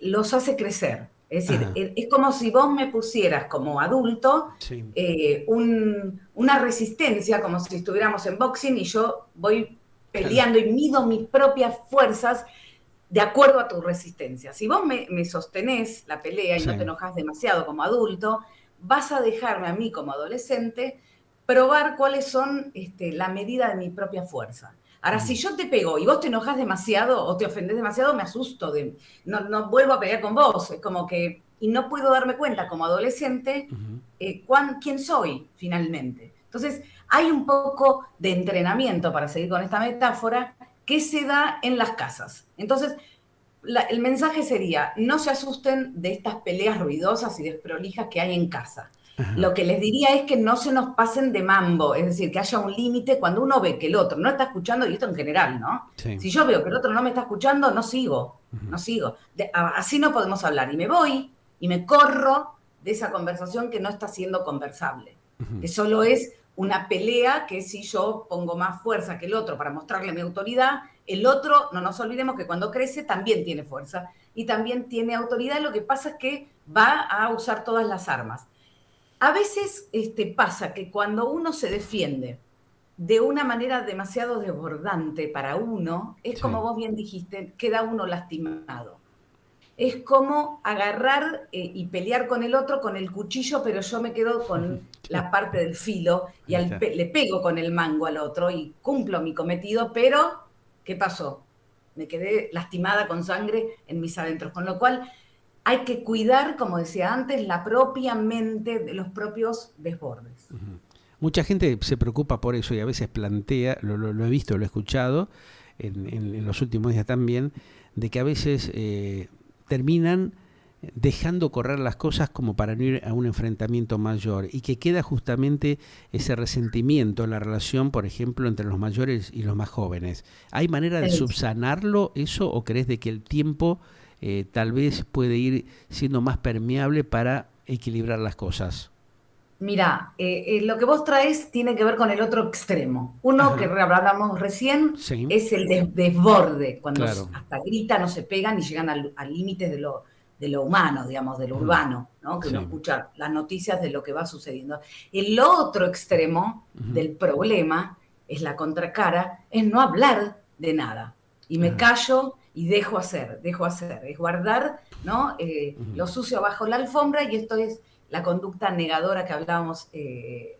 Speaker 2: los hace crecer. Es decir,
Speaker 1: Ajá.
Speaker 2: es como si vos me pusieras como adulto
Speaker 1: Sí.
Speaker 2: una resistencia, como si estuviéramos en boxing y yo voy
Speaker 1: Claro.
Speaker 2: peleando y mido mis propias fuerzas de acuerdo a tu resistencia. Si vos me sostenés la pelea y
Speaker 1: Sí.
Speaker 2: no te enojas demasiado como adulto, vas a dejarme a mí como adolescente probar cuáles son la medida de mi propia fuerza. Ahora, si yo te pego y vos te enojas demasiado o te ofendés demasiado, me asusto, no vuelvo a pelear con vos. Es como que, y no puedo darme cuenta como adolescente quién soy finalmente. Entonces, hay un poco de entrenamiento, para seguir con esta metáfora, que se da en las casas. Entonces, el mensaje sería, no se asusten de estas peleas ruidosas y desprolijas que hay en casa.
Speaker 1: Ajá.
Speaker 2: Lo que les diría es que no se nos pasen de mambo, es decir, que haya un límite cuando uno ve que el otro no está escuchando, y esto en general, ¿no?
Speaker 1: Sí.
Speaker 2: Si yo veo que el otro no me está escuchando, no sigo. Así no podemos hablar. Y me voy y me corro de esa conversación que no está siendo conversable. Que solo es una pelea que si yo pongo más fuerza que el otro para mostrarle mi autoridad, el otro, no nos olvidemos que cuando crece también tiene fuerza y también tiene autoridad, lo que pasa es que va a usar todas las armas. A veces pasa que cuando uno se defiende de una manera demasiado desbordante para uno, es como
Speaker 1: Sí.
Speaker 2: vos bien dijiste, queda uno lastimado. Es como agarrar y pelear con el otro con el cuchillo, pero yo me quedo con la parte del filo y
Speaker 1: Ahí está.
Speaker 2: le pego con el mango al otro y cumplo mi cometido, pero ¿qué pasó? Me quedé lastimada con sangre en mis adentros, con lo cual hay que cuidar, como decía antes, la propia mente de los propios desbordes.
Speaker 1: Mucha gente se preocupa por eso y a veces plantea, lo he visto, lo he escuchado en los últimos días también, de que a veces terminan dejando correr las cosas como para no ir a un enfrentamiento mayor y que queda justamente ese resentimiento en la relación, por ejemplo, entre los mayores y los más jóvenes. ¿Hay manera de subsanarlo eso o crees de que el tiempo tal vez puede ir siendo más permeable para equilibrar las cosas?
Speaker 2: Mira, lo que vos traes tiene que ver con el otro extremo. Uno
Speaker 1: Ajá.
Speaker 2: que hablamos recién
Speaker 1: Sí.
Speaker 2: es el desborde, cuando
Speaker 1: Claro.
Speaker 2: hasta gritan o se pegan y llegan al límite de lo humano, digamos, de lo urbano, ¿no? Que
Speaker 1: Sí.
Speaker 2: uno escucha las noticias de lo que va sucediendo. El otro extremo del problema es la contracara, es no hablar de nada. Y me callo y dejo hacer, es guardar, ¿no? Lo sucio bajo la alfombra, y esto es la conducta negadora que hablábamos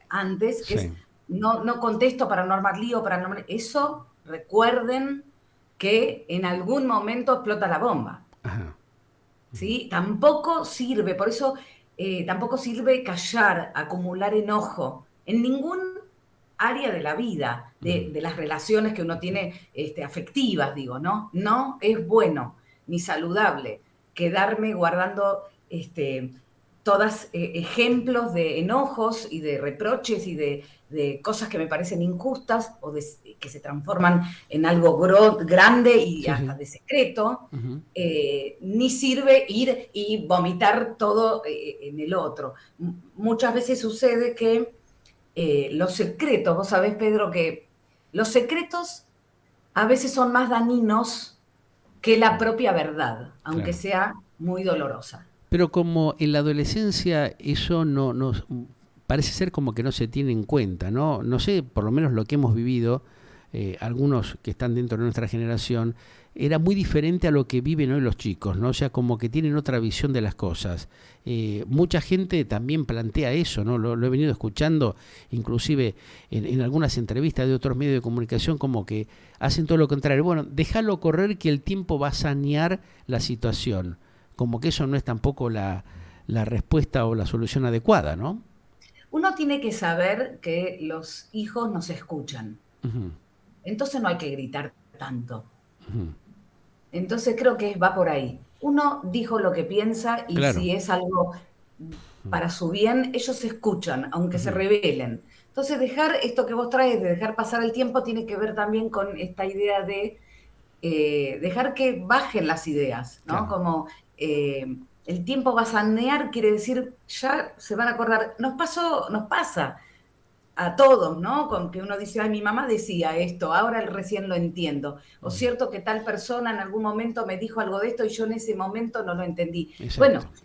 Speaker 2: antes, que es
Speaker 1: Sí.
Speaker 2: no contesto para no armar lío, eso recuerden que en algún momento explota la bomba.
Speaker 1: Ajá.
Speaker 2: ¿Sí? Tampoco sirve, por eso tampoco sirve callar, acumular enojo en ningún área de la vida, de las relaciones que uno tiene afectivas, digo, ¿no? No es bueno ni saludable quedarme guardando todos ejemplos de enojos y de reproches y de cosas que me parecen injustas o que se transforman en algo grande y
Speaker 1: Sí,
Speaker 2: hasta
Speaker 1: sí.
Speaker 2: de secreto, ni sirve ir y vomitar todo en el otro. Muchas veces sucede que los secretos, vos sabés, Pedro, que los secretos a veces son más dañinos que la propia verdad, aunque
Speaker 1: Claro.
Speaker 2: sea muy dolorosa.
Speaker 1: Pero como en la adolescencia eso no parece ser como que no se tiene en cuenta, ¿no? No sé, por lo menos lo que hemos vivido, algunos que están dentro de nuestra generación, era muy diferente a lo que viven hoy los chicos, ¿no? O sea, como que tienen otra visión de las cosas. Mucha gente también plantea eso, ¿no? Lo he venido escuchando, inclusive en algunas entrevistas de otros medios de comunicación, como que hacen todo lo contrario. Bueno, déjalo correr que el tiempo va a sanear la situación. como que eso no es tampoco la respuesta o la solución adecuada, ¿no?
Speaker 2: Uno tiene que saber que los hijos nos escuchan.
Speaker 1: Ujú,
Speaker 2: Entonces no hay que gritar tanto.
Speaker 1: ujú.
Speaker 2: Entonces creo que va por ahí. Uno dijo lo que piensa y
Speaker 1: Claro.
Speaker 2: si es algo para su bien, ellos se escuchan, aunque se
Speaker 1: Ujú,
Speaker 2: rebelen. Entonces dejar esto que vos traes, de dejar pasar el tiempo, tiene que ver también con esta idea de dejar que bajen las ideas, ¿no?
Speaker 1: claro.
Speaker 2: Como el tiempo va a sanear, quiere decir, ya se van a acordar, nos pasa a todos, ¿no? Con que uno dice, ay, mi mamá decía esto, ahora recién lo entiendo. O
Speaker 1: Ujú,
Speaker 2: cierto que tal persona en algún momento me dijo algo de esto y yo en ese momento no lo entendí. Bueno,
Speaker 1: exacto.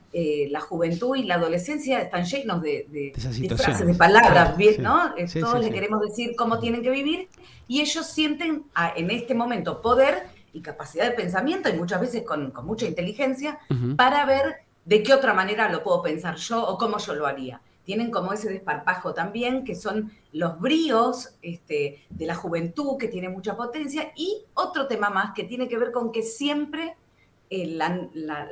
Speaker 2: la juventud y la adolescencia están llenos
Speaker 1: De esas
Speaker 2: de frases, de
Speaker 1: situaciones. Claro,
Speaker 2: palabras,
Speaker 1: sí.
Speaker 2: ¿no?
Speaker 1: Sí, sí,
Speaker 2: Todos le
Speaker 1: sí.
Speaker 2: queremos decir cómo
Speaker 1: Ujú,
Speaker 2: tienen que vivir y ellos sienten en este momento poder y capacidad de pensamiento y muchas veces con mucha inteligencia
Speaker 1: ujú.
Speaker 2: para ver de qué otra manera lo puedo pensar yo o cómo yo lo haría. Tienen como ese desparpajo también, que son los bríos de la juventud, que tiene mucha potencia, y otro tema más que tiene que ver con que siempre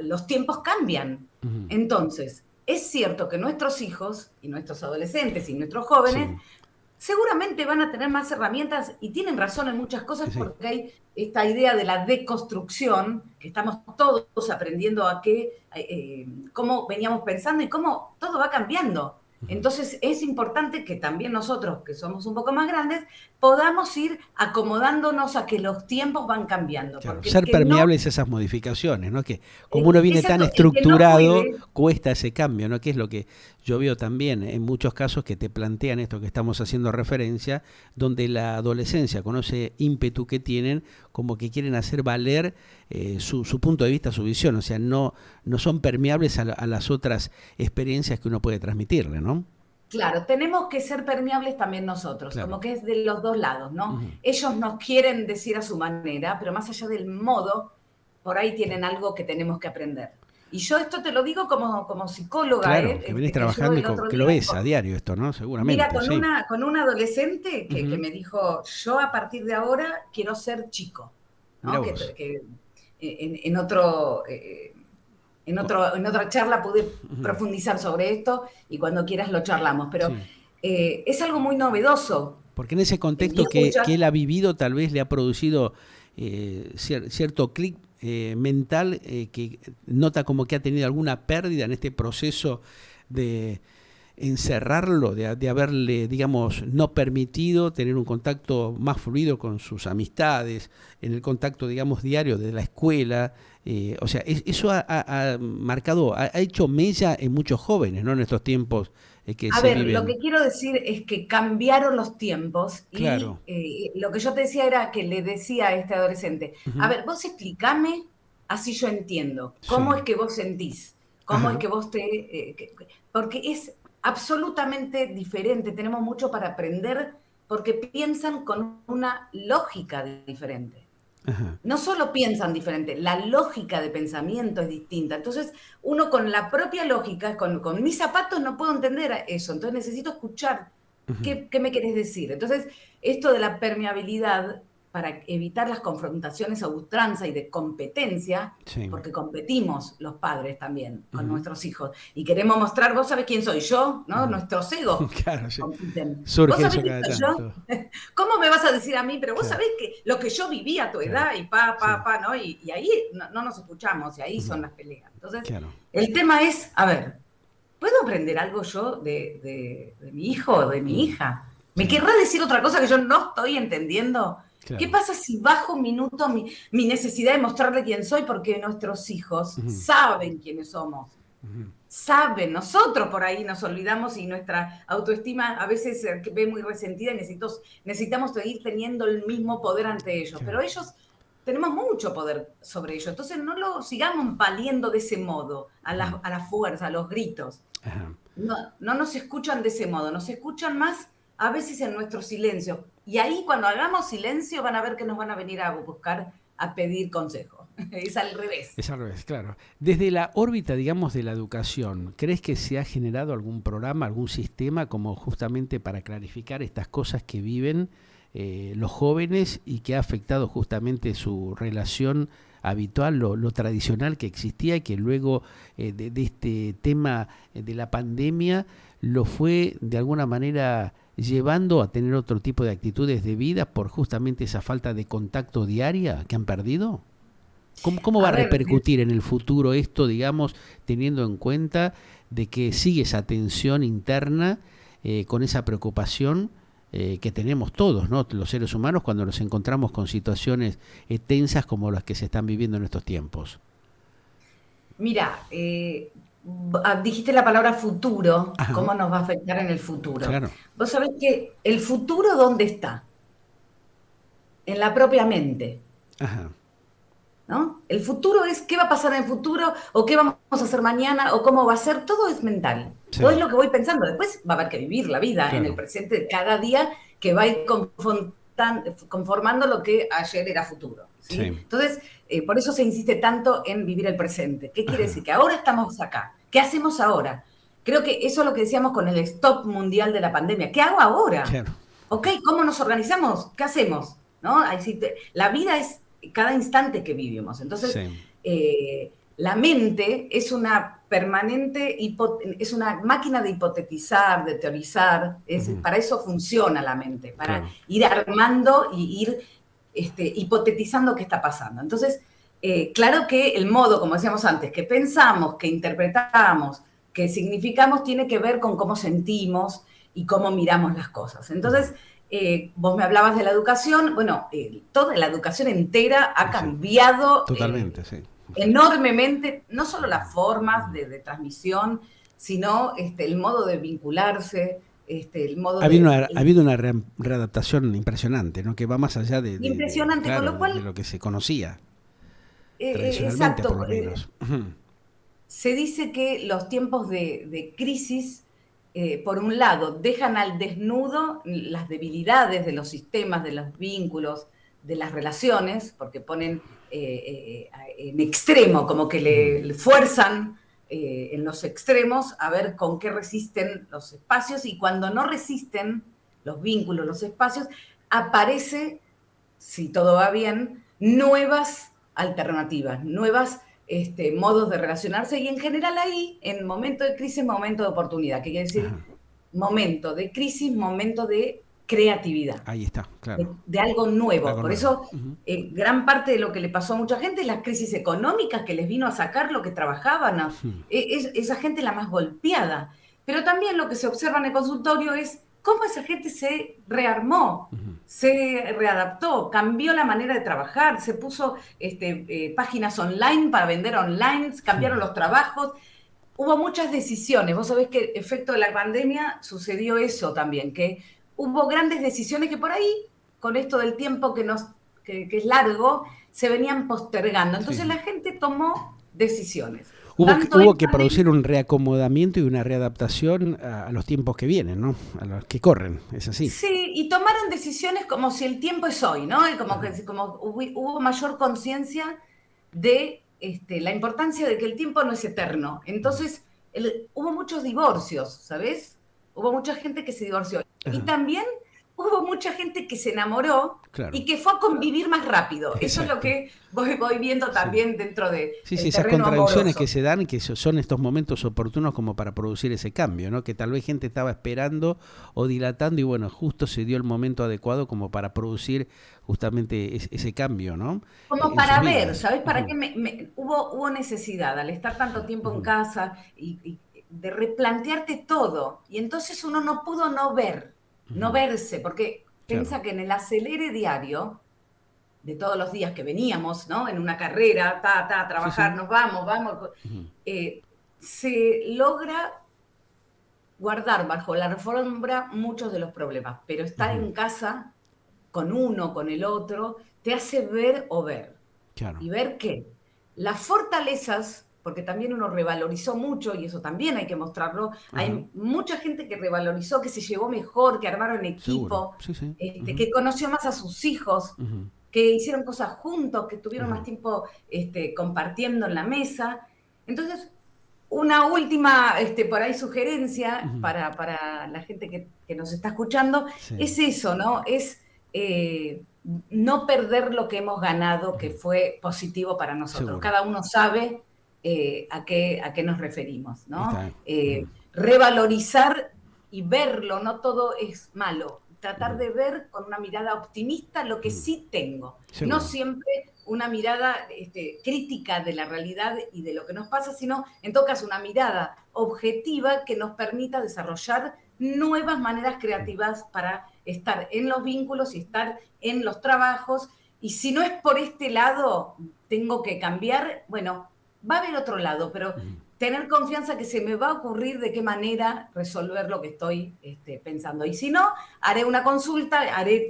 Speaker 2: los tiempos cambian.
Speaker 1: Ujú.
Speaker 2: Entonces, es cierto que nuestros hijos y nuestros adolescentes y nuestros jóvenes
Speaker 1: Sí,
Speaker 2: seguramente van a tener más herramientas y tienen razón en muchas cosas
Speaker 1: sí.
Speaker 2: porque hay esta idea de la deconstrucción, que estamos todos aprendiendo cómo veníamos pensando y cómo todo va cambiando.
Speaker 1: Ujú.
Speaker 2: Entonces es importante que también nosotros, que somos un poco más grandes, podamos ir acomodándonos a que los tiempos van cambiando,
Speaker 1: Claro,
Speaker 2: porque el
Speaker 1: ser
Speaker 2: que no,
Speaker 1: permeables a esas modificaciones, ¿no? Que como uno viene tan
Speaker 2: exacto, el que no
Speaker 1: estructurado,
Speaker 2: puede.
Speaker 1: cuesta ese cambio, ¿no? Que es lo que yo veo también en muchos casos que te plantean esto que estamos haciendo referencia, donde la adolescencia, con ese ímpetu que tienen, como que quieren hacer valer su punto de vista, su visión, o sea, no son permeables a las otras experiencias que uno puede transmitirle, ¿no?
Speaker 2: Claro, tenemos que ser permeables también nosotros, como
Speaker 1: Claro.
Speaker 2: que es de los dos lados, ¿no?
Speaker 1: Ujú.
Speaker 2: Ellos nos quieren decir a su manera, pero más allá del modo, por ahí tienen algo que tenemos que aprender. Y yo esto te lo digo como psicóloga,
Speaker 1: Claro, que venís
Speaker 2: que yo
Speaker 1: trabajando y
Speaker 2: el otro
Speaker 1: que lo
Speaker 2: día,
Speaker 1: ves a diario esto, ¿no?
Speaker 2: mira,
Speaker 1: Seguramente,
Speaker 2: con
Speaker 1: sí.
Speaker 2: una adolescente que
Speaker 1: Ujú.
Speaker 2: me dijo, yo a partir de ahora quiero ser chico,
Speaker 1: Mirá
Speaker 2: ¿no?
Speaker 1: vos.
Speaker 2: En otro... en otra charla pude
Speaker 1: Ujú.
Speaker 2: profundizar sobre esto y cuando quieras lo charlamos, pero
Speaker 1: Sí.
Speaker 2: es algo muy novedoso.
Speaker 1: Porque en ese
Speaker 2: Y
Speaker 1: contexto que
Speaker 2: escuchar,
Speaker 1: él ha vivido tal vez le ha producido cierto clic mental que nota como que ha tenido alguna pérdida en este proceso de encerrarlo, de haberle, digamos, no permitido tener un contacto más fluido con sus amistades, en el contacto, digamos, diario de la escuela. O sea, eso ha marcado, ha hecho mella en muchos jóvenes, ¿no? En estos tiempos que
Speaker 2: a
Speaker 1: se
Speaker 2: ver, lo
Speaker 1: viven.
Speaker 2: que quiero decir es que cambiaron los tiempos y
Speaker 1: Claro.
Speaker 2: lo que yo te decía era que le decía a este adolescente, a
Speaker 1: Ujú.
Speaker 2: ver, vos explícame, así yo entiendo, cómo es
Speaker 1: Sí.
Speaker 2: que vos sentís, cómo es
Speaker 1: Ajá.
Speaker 2: que vos porque es absolutamente diferente, tenemos mucho para aprender porque piensan con una lógica diferente.
Speaker 1: Ajá.
Speaker 2: No solo piensan diferente, la lógica de pensamiento es distinta. Entonces, uno con la propia lógica, con mis zapatos no puedo entender eso, entonces necesito escuchar
Speaker 1: Ujú.
Speaker 2: qué me querés decir. Entonces, esto de la permeabilidad para evitar las confrontaciones a ultranza y de competencia,
Speaker 1: Sí.
Speaker 2: porque competimos los padres también con
Speaker 1: Ujú.
Speaker 2: nuestros hijos y queremos mostrar, vos sabés quién soy yo, ¿no?
Speaker 1: Ujú.
Speaker 2: Nuestros egos
Speaker 1: Claro, sí.
Speaker 2: compiten. Vos
Speaker 1: Surge
Speaker 2: sabés
Speaker 1: eso
Speaker 2: quién
Speaker 1: cada
Speaker 2: soy yo,
Speaker 1: tanto.
Speaker 2: ¿cómo me vas a decir a mí? Pero vos
Speaker 1: Claro,
Speaker 2: sabés que lo que yo viví a tu
Speaker 1: claro.
Speaker 2: edad y
Speaker 1: Sí.
Speaker 2: ¿no? Y ahí no nos escuchamos y ahí son
Speaker 1: Ujú.
Speaker 2: las peleas. Entonces,
Speaker 1: Claro.
Speaker 2: el tema es, a ver, ¿puedo aprender algo yo de mi hijo o de mi
Speaker 1: Mm.
Speaker 2: hija? ¿Me
Speaker 1: Sí.
Speaker 2: querrá decir otra cosa que yo no estoy entendiendo? ¿Qué
Speaker 1: Claro.
Speaker 2: pasa si bajo un minuto mi necesidad de mostrarle quién soy? Porque nuestros hijos
Speaker 1: Ujú.
Speaker 2: saben quiénes somos,
Speaker 1: Ujú.
Speaker 2: saben, nosotros por ahí nos olvidamos y nuestra autoestima a veces se ve muy resentida y necesitamos seguir teniendo el mismo poder ante ellos, pero
Speaker 1: Claro.
Speaker 2: ellos tenemos mucho poder sobre ellos, entonces no lo sigamos valiendo de ese modo,
Speaker 1: Ujú.
Speaker 2: a la fuerza, a los gritos.
Speaker 1: Ajá.
Speaker 2: No nos escuchan de ese modo, nos escuchan más a veces en nuestro silencio. Y ahí cuando hagamos silencio van a ver que nos van a venir a buscar a pedir consejo. Es al revés.
Speaker 1: Es al revés, claro. Desde la órbita, digamos, de la educación, ¿crees que se ha generado algún programa, algún sistema como justamente para clarificar estas cosas que viven los jóvenes y que ha afectado justamente su relación habitual, lo tradicional que existía y que luego de este tema de la pandemia lo fue de alguna manera llevando a tener otro tipo de actitudes de vida por justamente esa falta de contacto diaria que han perdido? ¿Cómo va
Speaker 2: A
Speaker 1: a
Speaker 2: ver,
Speaker 1: repercutir en el futuro esto, digamos, teniendo en cuenta de que sigue esa tensión interna con esa preocupación que tenemos todos, ¿no? Los seres humanos cuando nos encontramos con situaciones tensas como las que se están viviendo en estos tiempos?
Speaker 2: mira, dijiste la palabra futuro,
Speaker 1: Ajá,
Speaker 2: ¿cómo nos va a afectar en el futuro?
Speaker 1: claro.
Speaker 2: Vos sabés que el futuro, ¿dónde está? En la propia mente.
Speaker 1: Ajá,
Speaker 2: ¿No? El futuro es qué va a pasar en el futuro, o qué vamos a hacer mañana, o cómo va a ser, todo es mental. Todo es
Speaker 1: sí,
Speaker 2: lo que voy pensando. Después va a haber que vivir la vida en el
Speaker 1: claro.
Speaker 2: presente de cada día que va a ir conformando lo que ayer era futuro. ¿Sí?
Speaker 1: Sí,
Speaker 2: Entonces, por eso se insiste tanto en vivir el presente. ¿Qué quiere decir?
Speaker 1: ajá,
Speaker 2: Que ahora estamos acá. ¿Qué hacemos ahora? Creo que eso es lo que decíamos con el stop mundial de la pandemia. ¿Qué hago ahora?
Speaker 1: claro.
Speaker 2: ¿Ok? ¿Cómo nos organizamos? ¿Qué hacemos? ¿No? La vida es cada instante que vivimos. Entonces,
Speaker 1: Sí,
Speaker 2: la mente es una permanente, es una máquina de hipotetizar, de teorizar,
Speaker 1: ujú,
Speaker 2: para eso funciona la mente, para
Speaker 1: claro.
Speaker 2: ir armando y ir hipotetizando qué está pasando. Entonces, claro que el modo, como decíamos antes, que pensamos, que interpretamos, que significamos, tiene que ver con cómo sentimos y cómo miramos las cosas.
Speaker 1: Ujú,
Speaker 2: Entonces, vos me hablabas de la educación, bueno, toda la educación entera ha
Speaker 1: sí,
Speaker 2: cambiado
Speaker 1: totalmente, sí.
Speaker 2: enormemente, no solo las formas de transmisión, sino el modo de vincularse, el modo de...
Speaker 1: Ha habido una readaptación impresionante, ¿no? Que va más allá
Speaker 2: impresionante, con lo
Speaker 1: claro, de
Speaker 2: cual,
Speaker 1: lo que se conocía tradicionalmente, por
Speaker 2: exacto,
Speaker 1: lo menos. Ujú,
Speaker 2: se dice que los tiempos de crisis, por un lado, dejan al desnudo las debilidades de los sistemas, de los vínculos, de las relaciones, porque ponen en extremo, como que
Speaker 1: ujú,
Speaker 2: le fuerzan en los extremos a ver con qué resisten los espacios, y cuando no resisten los vínculos, los espacios, aparece, si todo va bien, nuevas alternativas, nuevas modos de relacionarse, y en general ahí, en momento de crisis, momento de oportunidad, que quiere decir
Speaker 1: ajá,
Speaker 2: momento de crisis, momento de creatividad,
Speaker 1: ahí está, claro.
Speaker 2: de algo nuevo.
Speaker 1: Algo
Speaker 2: Por
Speaker 1: nuevo.
Speaker 2: eso,
Speaker 1: Ujú,
Speaker 2: gran parte de lo que le pasó a mucha gente es las crisis económicas que les vino a sacar lo que trabajaban. ¿No?
Speaker 1: ujú,
Speaker 2: Esa gente la más golpeada. Pero también lo que se observa en el consultorio es cómo esa gente se rearmó,
Speaker 1: ujú,
Speaker 2: se readaptó, cambió la manera de trabajar, se puso páginas online para vender online, cambiaron
Speaker 1: ujú.
Speaker 2: los trabajos. Hubo muchas decisiones. Vos sabés que efecto de la pandemia sucedió eso también, que hubo grandes decisiones que por ahí, con esto del tiempo que es largo, se venían postergando.
Speaker 1: Sí,
Speaker 2: Entonces
Speaker 1: sí.
Speaker 2: la gente tomó decisiones, tanto
Speaker 1: Hubo
Speaker 2: en
Speaker 1: que
Speaker 2: pandemia.
Speaker 1: producir un reacomodamiento y una readaptación a los tiempos que vienen, ¿no? A los que corren, es así.
Speaker 2: Sí, y tomaron decisiones como si el tiempo es hoy, ¿no? Y como
Speaker 1: Ajá,
Speaker 2: que como hubo mayor conciencia de la importancia de que el tiempo no es eterno.
Speaker 1: ujú,
Speaker 2: Entonces, hubo muchos divorcios, ¿sabes? Hubo mucha gente que se divorció. Y
Speaker 1: ajá,
Speaker 2: también hubo mucha gente que se enamoró
Speaker 1: claro,
Speaker 2: y que fue a convivir más rápido. Eso es lo
Speaker 1: exacto.
Speaker 2: que voy viendo
Speaker 1: Sí.
Speaker 2: también dentro del
Speaker 1: Sí, sí, esas
Speaker 2: terreno
Speaker 1: contradicciones que
Speaker 2: amoroso.
Speaker 1: se dan, que son estos momentos oportunos como para producir ese cambio, ¿no? Que tal vez gente estaba esperando o dilatando y bueno, justo se dio el momento adecuado como para producir justamente ese cambio, ¿no?
Speaker 2: Como
Speaker 1: En sus
Speaker 2: para ver,
Speaker 1: vidas.
Speaker 2: ¿sabes? ¿Para
Speaker 1: Ujú,
Speaker 2: qué hubo necesidad al estar tanto tiempo en
Speaker 1: ujú,
Speaker 2: casa y de replantearte todo? Y entonces uno no pudo no ver, no
Speaker 1: ujú,
Speaker 2: verse, porque
Speaker 1: claro.
Speaker 2: piensa que en el acelere diario de todos los días que veníamos, ¿no? En una carrera, a
Speaker 1: Sí,
Speaker 2: trabajar,
Speaker 1: sí.
Speaker 2: nos vamos,
Speaker 1: Ujú,
Speaker 2: se logra guardar bajo la alfombra muchos de los problemas, pero estar
Speaker 1: ujú,
Speaker 2: en casa con uno, con el otro, te hace ver o ver.
Speaker 1: claro.
Speaker 2: ¿Y ver qué? Las fortalezas, porque también uno revalorizó mucho, y eso también hay que mostrarlo,
Speaker 1: Ajá,
Speaker 2: hay mucha gente que revalorizó, que se llevó mejor, que armaron
Speaker 1: seguro.
Speaker 2: equipo,
Speaker 1: Sí, sí. Ujú,
Speaker 2: que conoció más a sus hijos,
Speaker 1: ujú,
Speaker 2: que hicieron cosas juntos, que tuvieron más
Speaker 1: ajá,
Speaker 2: tiempo compartiendo en la mesa. Entonces, una última, por ahí, sugerencia
Speaker 1: ujú,
Speaker 2: para la gente que nos está escuchando
Speaker 1: sí.
Speaker 2: es eso, ¿no? Es no perder lo que hemos ganado, que fue positivo para nosotros.
Speaker 1: Seguro.
Speaker 2: Cada uno sabe a qué nos referimos, ¿no?
Speaker 1: Está.
Speaker 2: Revalorizar y verlo, no todo es malo. Tratar de ver con una mirada optimista lo que sí tengo.
Speaker 1: Seguro.
Speaker 2: No siempre una mirada crítica de la realidad y de lo que nos pasa, sino en todo caso una mirada objetiva que nos permita desarrollar nuevas maneras creativas para estar en los vínculos y estar en los trabajos. Y si no es por este lado, tengo que cambiar, bueno, va a haber otro lado, pero tener confianza que se me va a ocurrir de qué manera resolver lo que estoy pensando. Y si no, haré una consulta,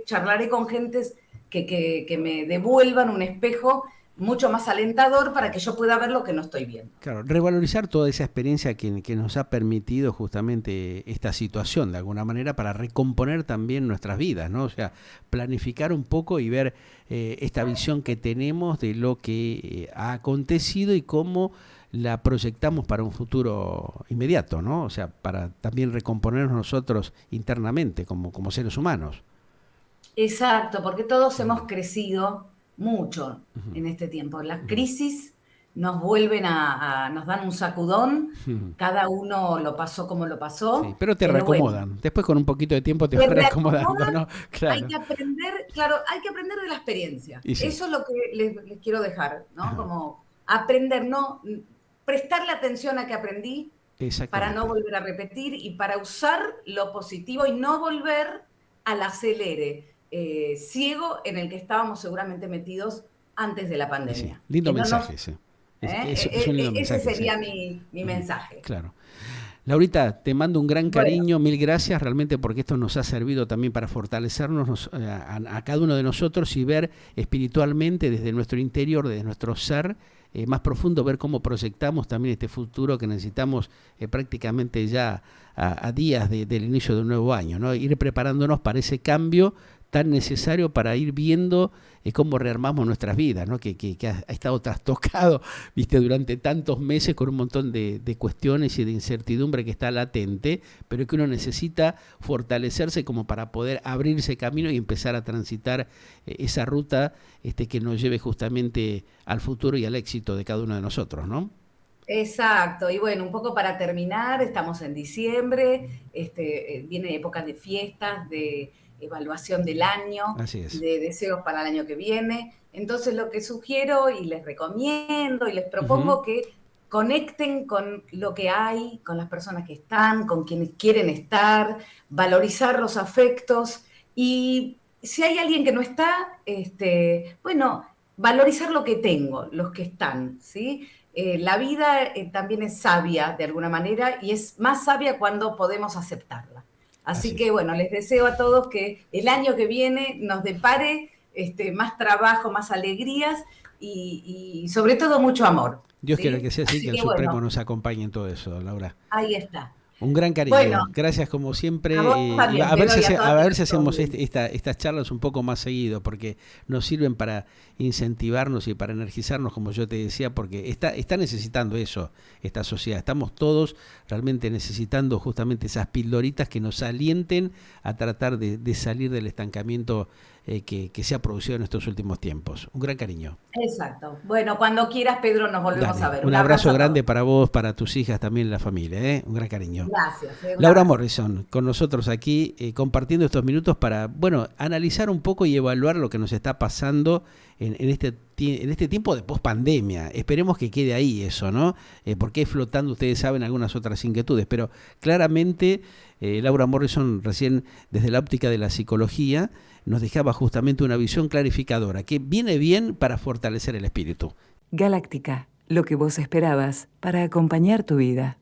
Speaker 2: charlaré con gentes que me devuelvan un espejo mucho más alentador para que yo pueda ver lo que no estoy viendo.
Speaker 1: Claro, revalorizar toda esa experiencia que nos ha permitido justamente esta situación, de alguna manera, para recomponer también nuestras vidas, ¿no? O sea, planificar un poco y ver esta visión que tenemos de lo que ha acontecido y cómo la proyectamos para un futuro inmediato, ¿no? O sea, para también recomponernos nosotros internamente como seres humanos.
Speaker 2: Exacto, porque todos hemos crecido mucho en este tiempo. Las crisis nos vuelven nos dan un sacudón, cada uno lo pasó como lo pasó.
Speaker 1: Sí, pero te reacomodan. Bueno, después con un poquito de tiempo te van reacomodando, ¿no?
Speaker 2: Claro. Hay que aprender de la experiencia. Sí. Eso es lo que les quiero dejar, ¿no? Como aprender, no prestarle atención a que aprendí para no volver a repetir y para usar lo positivo y no volver al acelere ciego en el que estábamos seguramente metidos antes de la pandemia.
Speaker 1: Sí, lindo mensaje ese. Es un lindo mensaje.
Speaker 2: Ese sería mi mensaje.
Speaker 1: Claro. Laurita, te mando un gran cariño, mil gracias realmente porque esto nos ha servido también para fortalecernos a cada uno de nosotros y ver espiritualmente desde nuestro interior, desde nuestro ser más profundo, ver cómo proyectamos también este futuro que necesitamos prácticamente ya a días del inicio de un nuevo año, ¿no? Ir preparándonos para ese cambio tan necesario para ir viendo cómo rearmamos nuestras vidas, ¿no? Que ha estado trastocado, viste, durante tantos meses con un montón de cuestiones y de incertidumbre que está latente, pero que uno necesita fortalecerse como para poder abrirse camino y empezar a transitar esa ruta que nos lleve justamente al futuro y al éxito de cada uno de nosotros, ¿no?
Speaker 2: Exacto, y bueno, un poco para terminar, estamos en diciembre, viene época de fiestas, de evaluación del año, de deseos para el año que viene. Entonces lo que sugiero y les recomiendo y les propongo que conecten con lo que hay, con las personas que están, con quienes quieren estar, valorizar los afectos y si hay alguien que no está, bueno, valorizar lo que tengo, los que están, ¿sí? La vida también es sabia de alguna manera y es más sabia cuando podemos aceptarla. Así que bueno, les deseo a todos que el año que viene nos depare más trabajo, más alegrías y sobre todo mucho amor.
Speaker 1: Dios quiera que sea así, que el Supremo nos acompañe en todo eso, Laura.
Speaker 2: Ahí está.
Speaker 1: Un gran cariño. Bueno, gracias como siempre. A ver si hacemos estas charlas un poco más seguido, porque nos sirven para incentivarnos y para energizarnos, como yo te decía, porque está necesitando eso, esta sociedad. Estamos todos realmente necesitando justamente esas pildoritas que nos alienten a tratar de salir del estancamiento que se ha producido en estos últimos tiempos. Un gran cariño.
Speaker 2: Exacto. Bueno, cuando quieras, Pedro, nos volvemos a ver.
Speaker 1: Un abrazo grande para vos, para tus hijas, también la familia. Un gran cariño.
Speaker 2: Gracias.
Speaker 1: Laura Morrison, con nosotros aquí, compartiendo estos minutos para, bueno, analizar un poco y evaluar lo que nos está pasando en este tiempo de pospandemia. Esperemos que quede ahí eso, ¿no? Porque flotando, ustedes saben, algunas otras inquietudes, pero claramente Laura Morrison, recién desde la óptica de la psicología, nos dejaba justamente una visión clarificadora que viene bien para fortalecer el espíritu.
Speaker 3: Galáctica, lo que vos esperabas para acompañar tu vida.